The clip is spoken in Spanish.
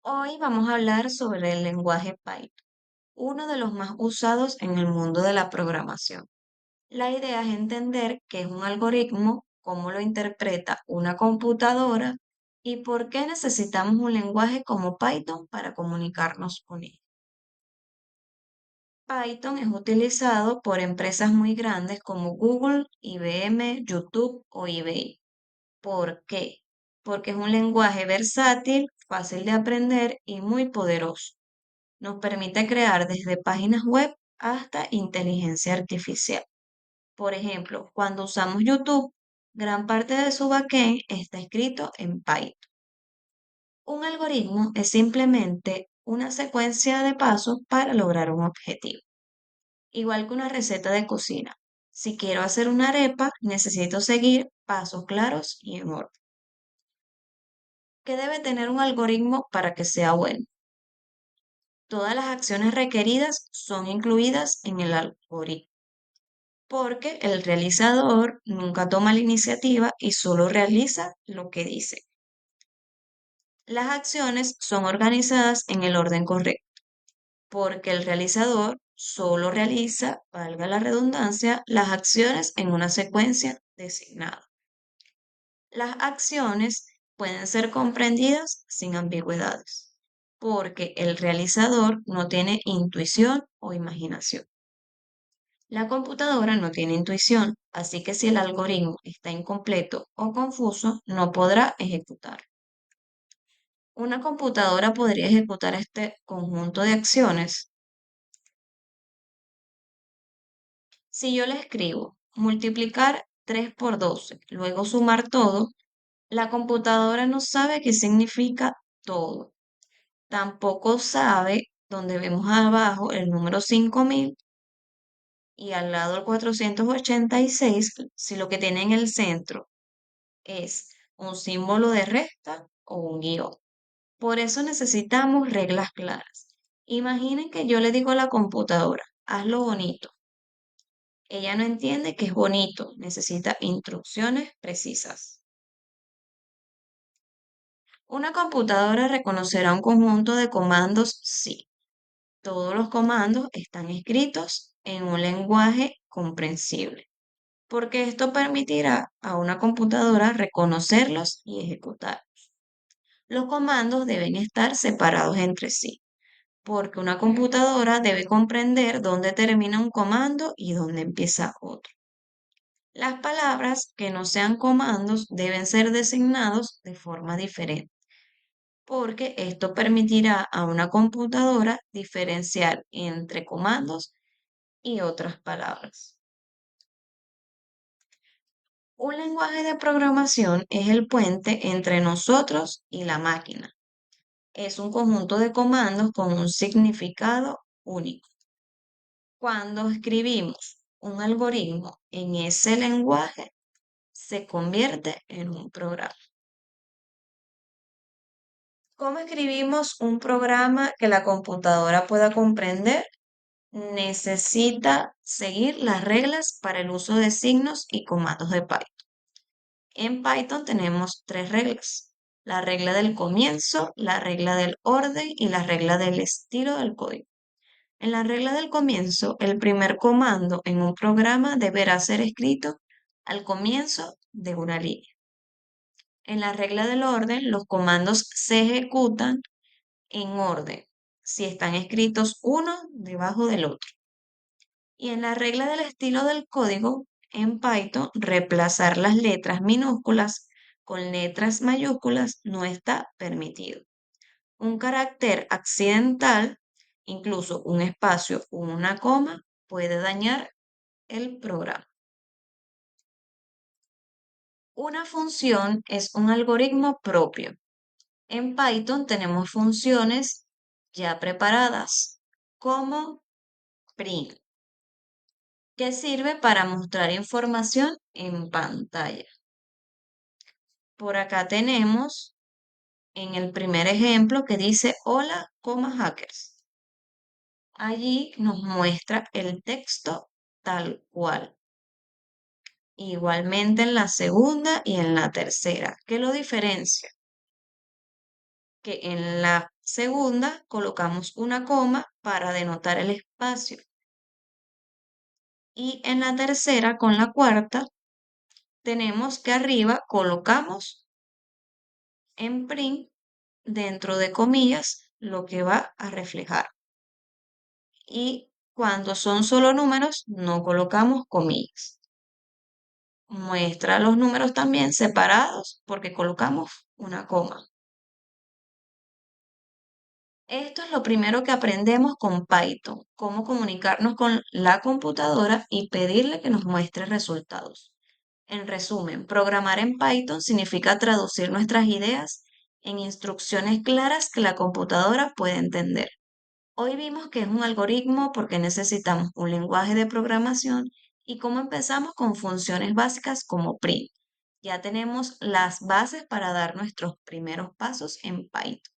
Hoy vamos a hablar sobre el lenguaje Python, uno de los más usados en el mundo de la programación. La idea es entender qué es un algoritmo, cómo lo interpreta una computadora y por qué necesitamos un lenguaje como Python para comunicarnos con él. Python es utilizado por empresas muy grandes como Google, IBM, YouTube o eBay. ¿Por qué? Porque es un lenguaje versátil, fácil de aprender y muy poderoso. Nos permite crear desde páginas web hasta inteligencia artificial. Por ejemplo, cuando usamos YouTube, gran parte de su backend está escrito en Python. Un algoritmo es simplemente una secuencia de pasos para lograr un objetivo, igual que una receta de cocina. Si quiero hacer una arepa, necesito seguir pasos claros y en orden. ¿Qué debe tener un algoritmo para que sea bueno? Todas las acciones requeridas son incluidas en el algoritmo, porque el realizador nunca toma la iniciativa y solo realiza lo que dice. Las acciones son organizadas en el orden correcto, porque el realizador solo realiza, valga la redundancia, las acciones en una secuencia designada. Las acciones pueden ser comprendidas sin ambigüedades, porque el realizador no tiene intuición o imaginación. La computadora no tiene intuición, así que si el algoritmo está incompleto o confuso, no podrá ejecutar. Una computadora podría ejecutar este conjunto de acciones. Si yo le escribo multiplicar 3 por 12, luego sumar todo, la computadora no sabe qué significa todo. Tampoco sabe dónde vemos abajo el número 5000 y al lado el 486 si lo que tiene en el centro es un símbolo de resta o un guión. Por eso necesitamos reglas claras. Imaginen que yo le digo a la computadora, hazlo bonito. Ella no entiende que es bonito, necesita instrucciones precisas. Una computadora reconocerá un conjunto de comandos sí. Todos los comandos están escritos en un lenguaje comprensible, porque esto permitirá a una computadora reconocerlos y ejecutar. Los comandos deben estar separados entre sí, porque una computadora debe comprender dónde termina un comando y dónde empieza otro. Las palabras que no sean comandos deben ser designados de forma diferente, porque esto permitirá a una computadora diferenciar entre comandos y otras palabras. Un lenguaje de programación es el puente entre nosotros y la máquina. Es un conjunto de comandos con un significado único. Cuando escribimos un algoritmo en ese lenguaje, se convierte en un programa. ¿Cómo escribimos un programa que la computadora pueda comprender? Necesita seguir las reglas para el uso de signos y comandos de Python. En Python tenemos tres reglas: la regla del comienzo, la regla del orden y la regla del estilo del código. En la regla del comienzo, el primer comando en un programa deberá ser escrito al comienzo de una línea. En la regla del orden, los comandos se ejecutan en orden, si están escritos uno debajo del otro. Y en la regla del estilo del código, en Python, reemplazar las letras minúsculas con letras mayúsculas no está permitido. Un carácter accidental, incluso un espacio o una coma, puede dañar el programa. Una función es un algoritmo propio. En Python tenemos funciones ya preparadas, como print, que sirve para mostrar información en pantalla. Por acá tenemos en el primer ejemplo que dice hola, hackers. Allí nos muestra el texto tal cual. Igualmente en la segunda y en la tercera. ¿Qué lo diferencia? Que en la Segunda, colocamos una coma para denotar el espacio. Y en la tercera, con la cuarta, tenemos que arriba colocamos en print, dentro de comillas, lo que va a reflejar. Y cuando son solo números, no colocamos comillas. Muestra los números también separados porque colocamos una coma. Esto es lo primero que aprendemos con Python, cómo comunicarnos con la computadora y pedirle que nos muestre resultados. En resumen, programar en Python significa traducir nuestras ideas en instrucciones claras que la computadora puede entender. Hoy vimos que es un algoritmo porque necesitamos un lenguaje de programación y cómo empezamos con funciones básicas como print. Ya tenemos las bases para dar nuestros primeros pasos en Python.